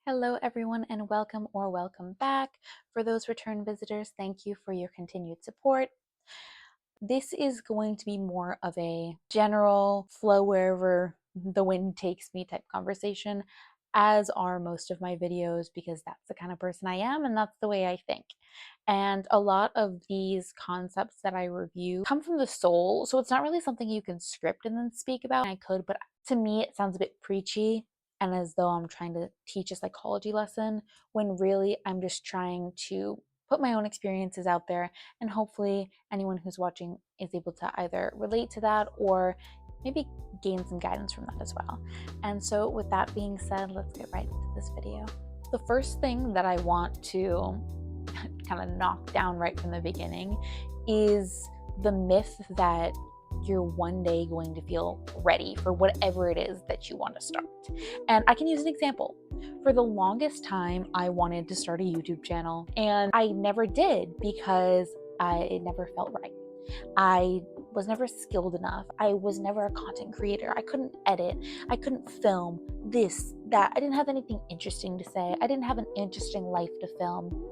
Hello everyone and welcome or welcome back. For those return visitors, thank you for your continued support. This is going to be more of a general flow wherever the wind takes me type conversation, as are most of my videos, because that's the kind of person I am and that's the way I think. And a lot of these concepts that I review come from the soul, so it's not really something you can script and then speak about. I could, but to me it sounds a bit preachy and as though I'm trying to teach a psychology lesson, when really I'm just trying to put my own experiences out there, and hopefully anyone who's watching is able to either relate to that or maybe gain some guidance from that as well. And so with that being said, let's get right into this video. The first thing that I want to kind of knock down right from the beginning is the myth that you're one day going to feel ready for whatever it is that you want to start. And I can use an example. For the longest time, I wanted to start a YouTube channel and I never did because it never felt right. I was never skilled enough. I was never a content creator. I couldn't edit. I couldn't film this, that. I didn't have anything interesting to say. I didn't have an interesting life to film.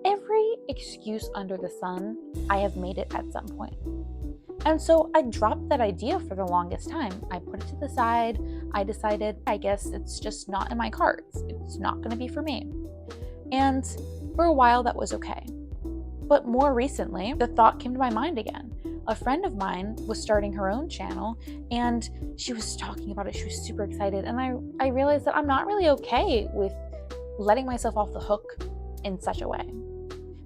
Every excuse under the sun, I have made it at some point. And so I dropped that idea for the longest time. I put it to the side. I decided, I guess it's just not in my cards. It's not going to be for me. And for a while, that was okay. But more recently, the thought came to my mind again. A friend of mine was starting her own channel and she was talking about it. She was super excited. And I realized that I'm not really okay with letting myself off the hook in such a way.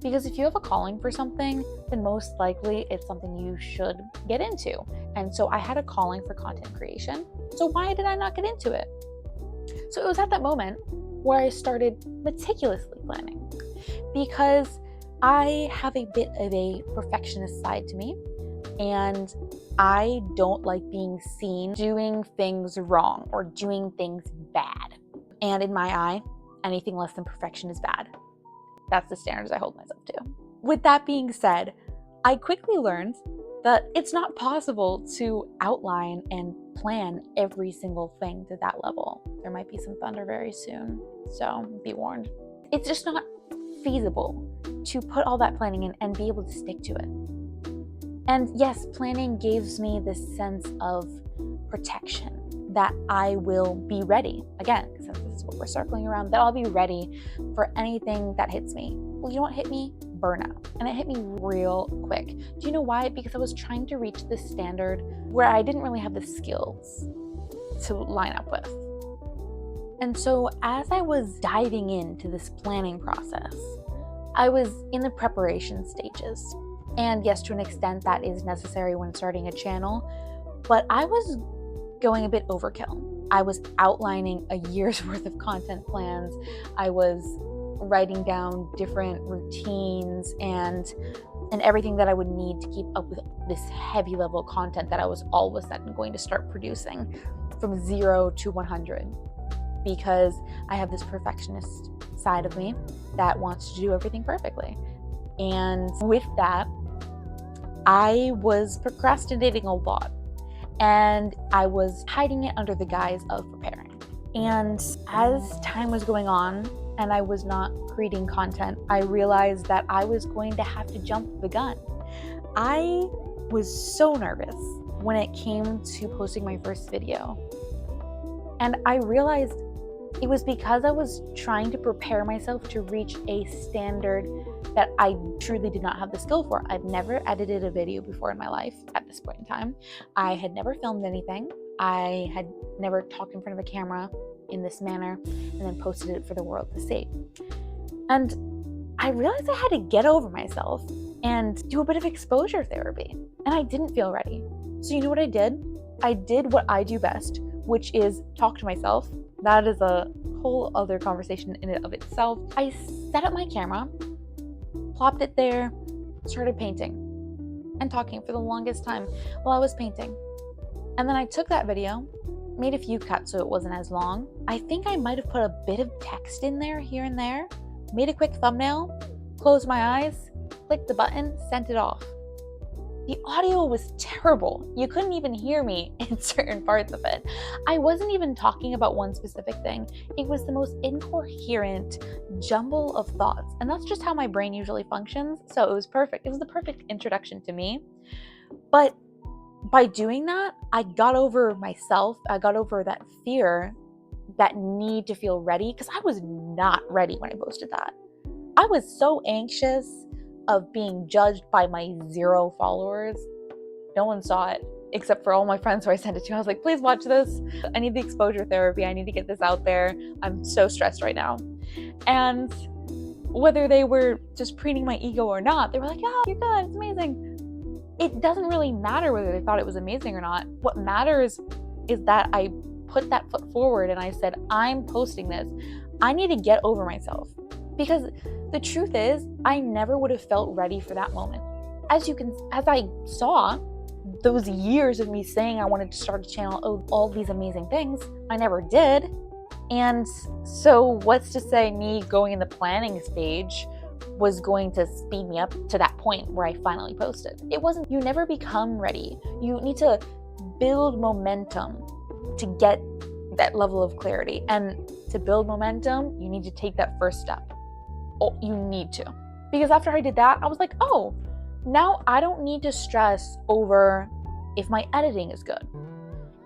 Because if you have a calling for something, then most likely it's something you should get into. And so I had a calling for content creation. So why did I not get into it? So it was at that moment where I started meticulously planning, because I have a bit of a perfectionist side to me, and I don't like being seen doing things wrong or doing things bad. And in my eye, anything less than perfection is bad. That's the standards I hold myself to. With that being said, I quickly learned that it's not possible to outline and plan every single thing to that level. There might be some thunder very soon, so be warned. It's just not feasible to put all that planning in and be able to stick to it. And yes, planning gives me this sense of protection, that I will be ready. Again, since this is what we're circling around, that I'll be ready for anything that hits me. Well, you know what hit me? Burnout. And it hit me real quick. Do you know why? Because I was trying to reach this standard where I didn't really have the skills to line up with. And so as I was diving into this planning process, I was in the preparation stages. And yes, to an extent that is necessary when starting a channel, but I was going a bit overkill. I was outlining a year's worth of content plans. I was writing down different routines and everything that I would need to keep up with this heavy level of content that I was all of a sudden going to start producing from 0 to 100, because I have this perfectionist side of me that wants to do everything perfectly. And with that, I was procrastinating a lot. And I was hiding it under the guise of preparing. And as time was going on and I was not creating content, I realized that I was going to have to jump the gun. I was so nervous when it came to posting my first video. And I realized it was because I was trying to prepare myself to reach a standard that I truly did not have the skill for. I've never edited a video before in my life at this point in time. I had never filmed anything. I had never talked in front of a camera in this manner and then posted it for the world to see. And I realized I had to get over myself and do a bit of exposure therapy. And I didn't feel ready. So you know what I did? I did what I do best, which is talk to myself. That is a whole other conversation in and of itself. I set up my camera, plopped it there, started painting and talking for the longest time while I was painting. And then I took that video, made a few cuts so it wasn't as long. I think I might have put a bit of text in there, here and there, made a quick thumbnail, closed my eyes, clicked the button, sent it off. The audio was terrible. You couldn't even hear me in certain parts of it. I wasn't even talking about one specific thing. It was the most incoherent jumble of thoughts. And that's just how my brain usually functions. So it was perfect. It was the perfect introduction to me. But by doing that, I got over myself. I got over that fear, that need to feel ready, because I was not ready when I posted that. I was so anxious of being judged by my 0 followers. No one saw it except for all my friends who I sent it to. I was like, please watch this. I need the exposure therapy. I need to get this out there. I'm so stressed right now. And whether they were just preening my ego or not, they were like, oh, you're good. It's amazing. It doesn't really matter whether they thought it was amazing or not. What matters is that I put that foot forward and I said, I'm posting this. I need to get over myself. Because the truth is, I never would have felt ready for that moment. As I saw those years of me saying I wanted to start a channel, all these amazing things, I never did. And so what's to say me going in the planning stage was going to speed me up to that point where I finally posted? It wasn't. You never become ready. You need to build momentum to get that level of clarity. And to build momentum, you need to take that first step. Oh, you need to. Because after I did that, I was like, oh, now I don't need to stress over if my editing is good,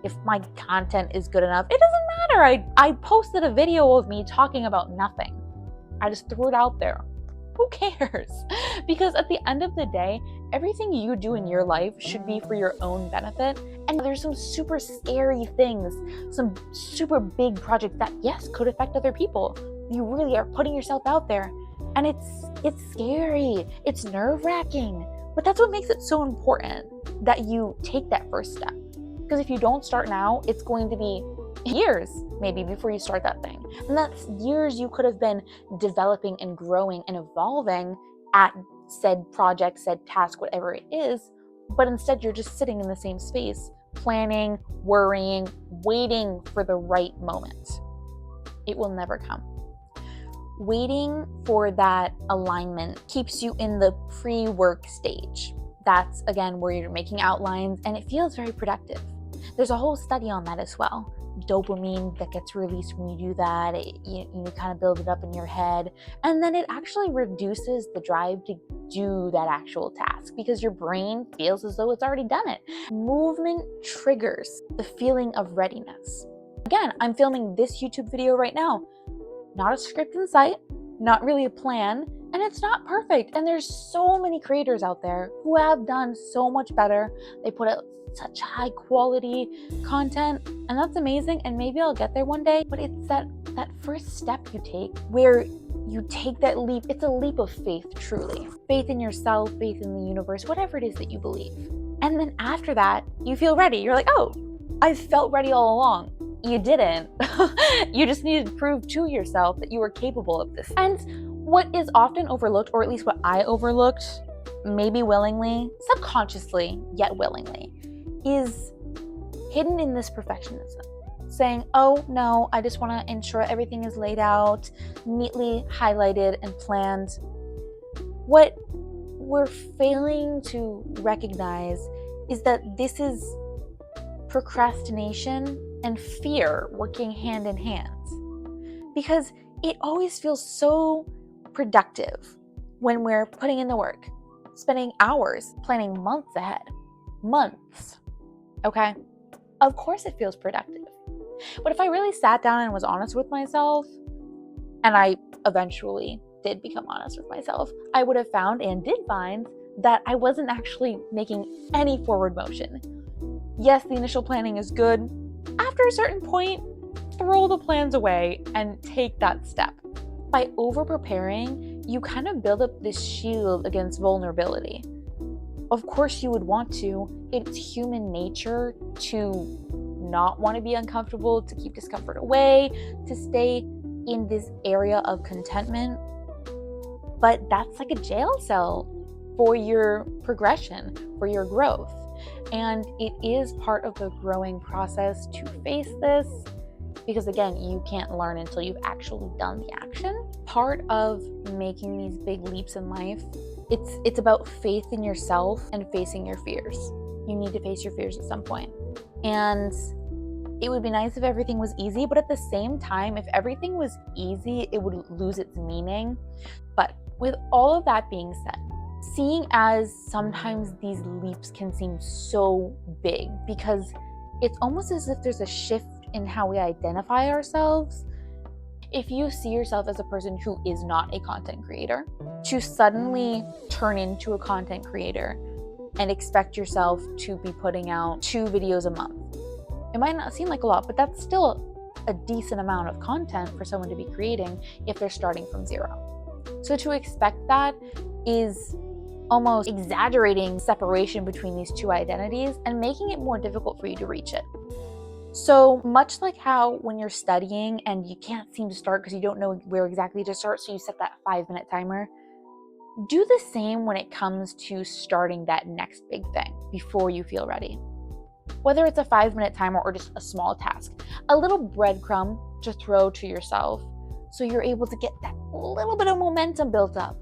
if my content is good enough. It doesn't matter. I posted a video of me talking about nothing. I just threw it out there. Who cares? Because at the end of the day, everything you do in your life should be for your own benefit. And there's some super scary things, some super big projects that, yes, could affect other people. You really are putting yourself out there. And it's scary. It's nerve-wracking. But that's what makes it so important that you take that first step. Because if you don't start now, it's going to be years maybe before you start that thing. And that's years you could have been developing and growing and evolving at said project, said task, whatever it is. But instead you're just sitting in the same space, planning, worrying, waiting for the right moment. It will never come. Waiting for that alignment keeps you in the pre-work stage. That's, again, where you're making outlines and it feels very productive. There's a whole study on that as well. Dopamine that gets released when you do that. You kind of build it up in your head. And then it actually reduces the drive to do that actual task because your brain feels as though it's already done it. Movement triggers the feeling of readiness. Again, I'm filming this YouTube video right now. Not a script in sight, not really a plan, and it's not perfect. And there's so many creators out there who have done so much better. They put out such high quality content, and that's amazing. And maybe I'll get there one day, but it's that first step you take where you take that leap. It's a leap of faith, truly. Faith in yourself, faith in the universe, whatever it is that you believe. And then after that, you feel ready. You're like, oh, I felt ready all along. You didn't. You just needed to prove to yourself that you were capable of this. And what is often overlooked, or at least what I overlooked, maybe willingly, subconsciously, yet willingly, is hidden in this perfectionism. Saying, oh no, I just want to ensure everything is laid out, neatly highlighted and planned. What we're failing to recognize is that this is procrastination and fear working hand in hand. Because it always feels so productive when we're putting in the work, spending hours planning months ahead. Months. Okay? Of course it feels productive. But if I really sat down and was honest with myself, and I eventually did become honest with myself, I would have found and did find that I wasn't actually making any forward motion. Yes, the initial planning is good. After a certain point, throw the plans away and take that step. By over-preparing, you kind of build up this shield against vulnerability. Of course you would want to. It's human nature to not want to be uncomfortable, to keep discomfort away, to stay in this area of contentment. But that's like a jail cell for your progression, for your growth. And it is part of the growing process to face this because, again, you can't learn until you've actually done the action. Part of making these big leaps in life It's about faith in yourself and facing your fears. You need to face your fears at some point. And it would be nice if everything was easy, but at the same time, if everything was easy, it would lose its meaning. But with all of that being said, seeing as sometimes these leaps can seem so big because it's almost as if there's a shift in how we identify ourselves. If you see yourself as a person who is not a content creator, to suddenly turn into a content creator and expect yourself to be putting out 2 videos a month. It might not seem like a lot, but that's still a decent amount of content for someone to be creating if they're starting from zero. So to expect that is almost exaggerating separation between these two identities and making it more difficult for you to reach it. So much like how when you're studying and you can't seem to start because you don't know where exactly to start, so you set that 5-minute timer, do the same when it comes to starting that next big thing before you feel ready. Whether it's a 5-minute timer or just a small task, a little breadcrumb to throw to yourself so you're able to get that little bit of momentum built up.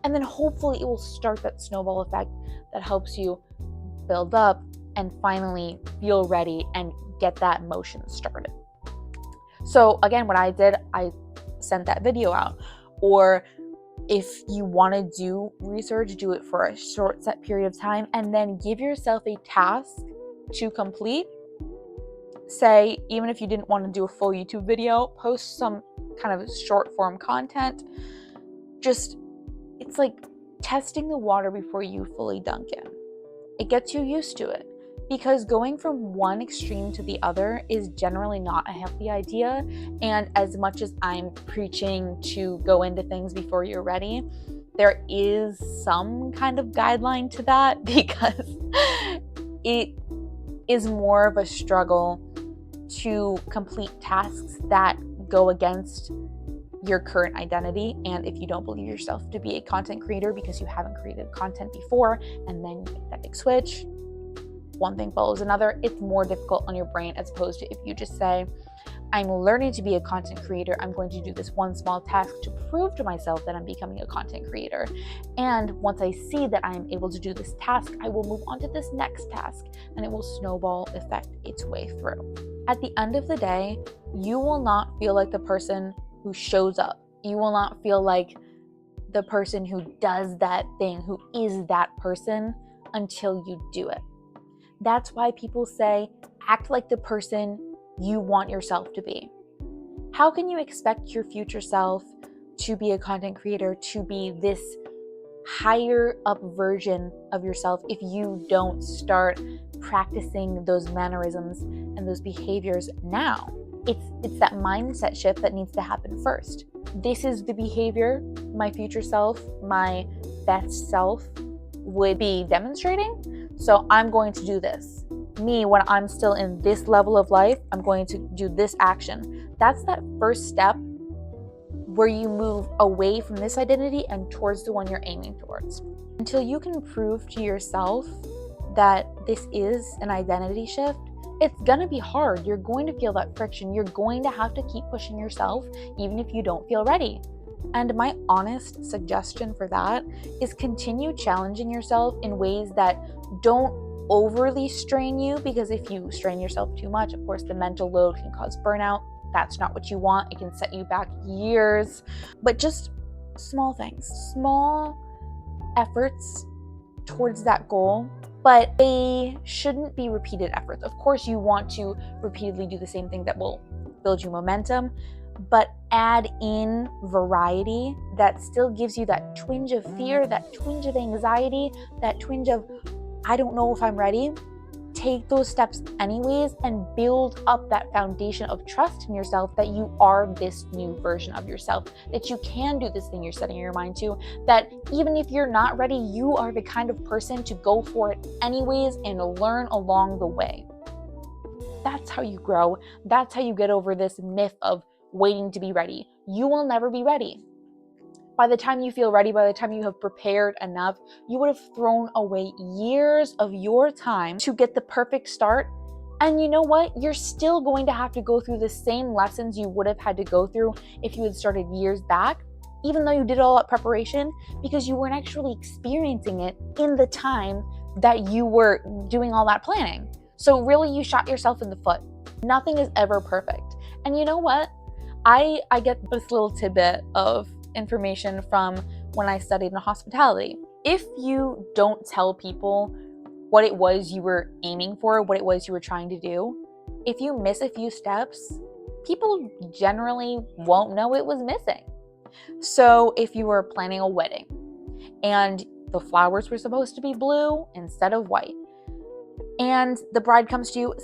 And then hopefully it will start that snowball effect that helps you build up and finally feel ready and get that motion started. So again, what I did, I sent that video out. Or if you want to do research, do it for a short set period of time and then give yourself a task to complete. Say, even if you didn't want to do a full YouTube video, post some kind of short form content. Just, it's like testing the water before you fully dunk in. It gets you used to it. Because going from one extreme to the other is generally not a healthy idea. And as much as I'm preaching to go into things before you're ready, there is some kind of guideline to that because it is more of a struggle to complete tasks that go against your current identity. And if you don't believe yourself to be a content creator because you haven't created content before and then you make that big switch, one thing follows another, it's more difficult on your brain as opposed to if you just say, I'm learning to be a content creator. I'm going to do this one small task to prove to myself that I'm becoming a content creator. And once I see that I am able to do this task, I will move on to this next task and it will snowball effect its way through. At the end of the day, you will not feel like the person who shows up. You will not feel like the person who does that thing, who is that person until you do it. That's why people say, act like the person you want yourself to be. How can you expect your future self to be a content creator, to be this higher up version of yourself if you don't start practicing those mannerisms and those behaviors now? It's that mindset shift that needs to happen first. This is the behavior my future self, my best self would be demonstrating. So I'm going to do this. Me, when I'm still in this level of life, I'm going to do this action. That's that first step where you move away from this identity and towards the one you're aiming towards. Until you can prove to yourself that this is an identity shift, it's gonna be hard. You're going to feel that friction. You're going to have to keep pushing yourself even if you don't feel ready. And my honest suggestion for that is continue challenging yourself in ways that don't overly strain you, because if you strain yourself too much, of course, the mental load can cause burnout. That's not what you want. It can set you back years. But just small things, small efforts towards that goal, but they shouldn't be repeated efforts. Of course, you want to repeatedly do the same thing that will build you momentum, but add in variety that still gives you that twinge of fear, that twinge of anxiety, that twinge of, I don't know if I'm ready. Take those steps anyways and build up that foundation of trust in yourself that you are this new version of yourself, that you can do this thing you're setting your mind to, that even if you're not ready, you are the kind of person to go for it anyways and learn along the way. That's how you grow. That's how you get over this myth of waiting to be ready. You will never be ready. By the time you feel ready, by the time you have prepared enough, you would have thrown away years of your time to get the perfect start. And you know what? You're still going to have to go through the same lessons you would have had to go through if you had started years back. even though you did all that preparation, because you weren't actually experiencing it in the time that you were doing all that planning. So really, you shot yourself in the foot. Nothing is ever perfect. And you know what? I get this little tidbit of information from when I studied in hospitality. If you don't tell people what it was you were aiming for, what it was you were trying to do, if you miss a few steps, people generally won't know it was missing. So if you were planning a wedding and the flowers were supposed to be blue instead of white, and the bride comes to you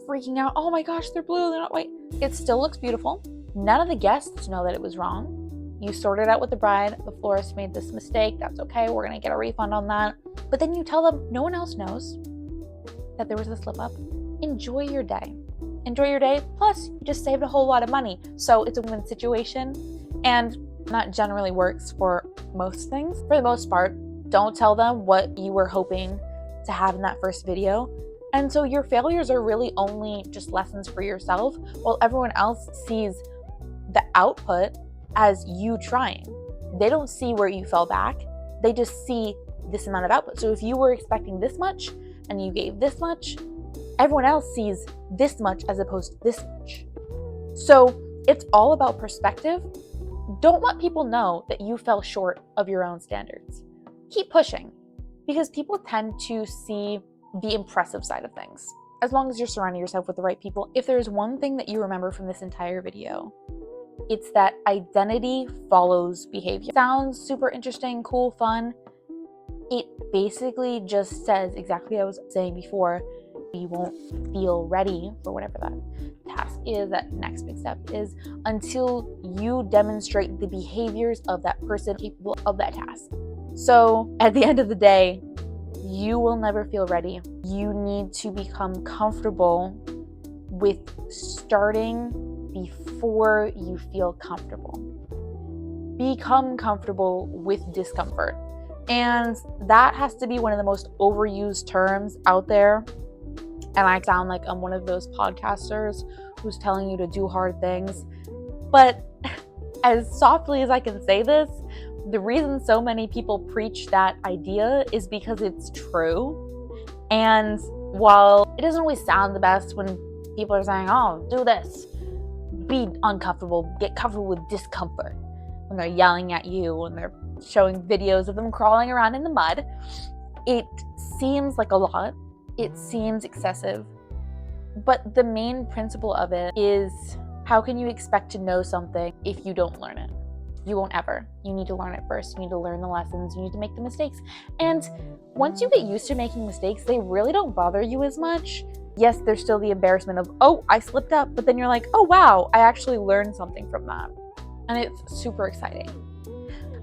freaking out, oh my gosh, they're blue, they're not white. It still looks beautiful. None of the guests know that it was wrong. You sorted out with the bride, the florist made this mistake, that's okay, we're gonna get a refund on that. But then you tell them no one else knows that there was a slip up. Enjoy your day. Enjoy your day, plus you just saved a whole lot of money. So it's a win situation, and that generally works for most things. For the most part, don't tell them what you were hoping to have in that first video. And so your failures are really only just lessons for yourself, while everyone else sees the output as you trying. They don't see where you fell back. They just see this amount of output. So if you were expecting this much and you gave this much, everyone else sees this much as opposed to this much. So it's all about perspective. Don't let people know that you fell short of your own standards. Keep pushing, because people tend to see the impressive side of things, as long as you're surrounding yourself with the right people. If there's one thing that you remember from this entire video, it's that identity follows behavior. Sounds super interesting, cool, fun. It basically just says exactly what I was saying before. You won't feel ready for whatever that task is, that next big step is, until you demonstrate the behaviors of that person capable of that task. So at the end of the day, you will never feel ready. You need to become comfortable with starting before you feel comfortable. Become comfortable with discomfort. And that has to be one of the most overused terms out there. And I sound like I'm one of those podcasters who's telling you to do hard things. But as softly as I can say this, the reason so many people preach that idea is because it's true. And while it doesn't always sound the best when people are saying, oh, do this, be uncomfortable, get comfortable with discomfort, when they're yelling at you, when they're showing videos of them crawling around in the mud, it seems like a lot. It seems excessive. But the main principle of it is, how can you expect to know something if you don't learn it? You won't ever. You need to learn it first. You need to learn the lessons. You need to make the mistakes. And once you get used to making mistakes, they really don't bother you as much. Yes, there's still the embarrassment of, oh, I slipped up. But then you're like, oh, wow, I actually learned something from that. And it's super exciting.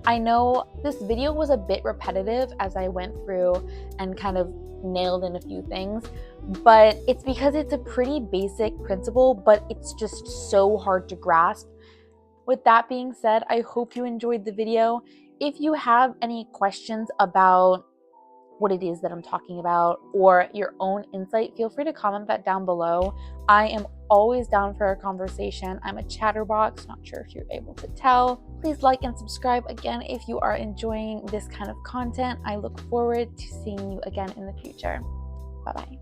I know this video was a bit repetitive as I went through and kind of nailed in a few things, but it's because it's a pretty basic principle, but it's just so hard to grasp. With that being said, I hope you enjoyed the video. If you have any questions about what it is that I'm talking about or your own insight, feel free to comment that down below. I am always down for a conversation. I'm a chatterbox, not sure if you're able to tell. Please like and subscribe again if you are enjoying this kind of content. I look forward to seeing you again in the future. Bye-bye.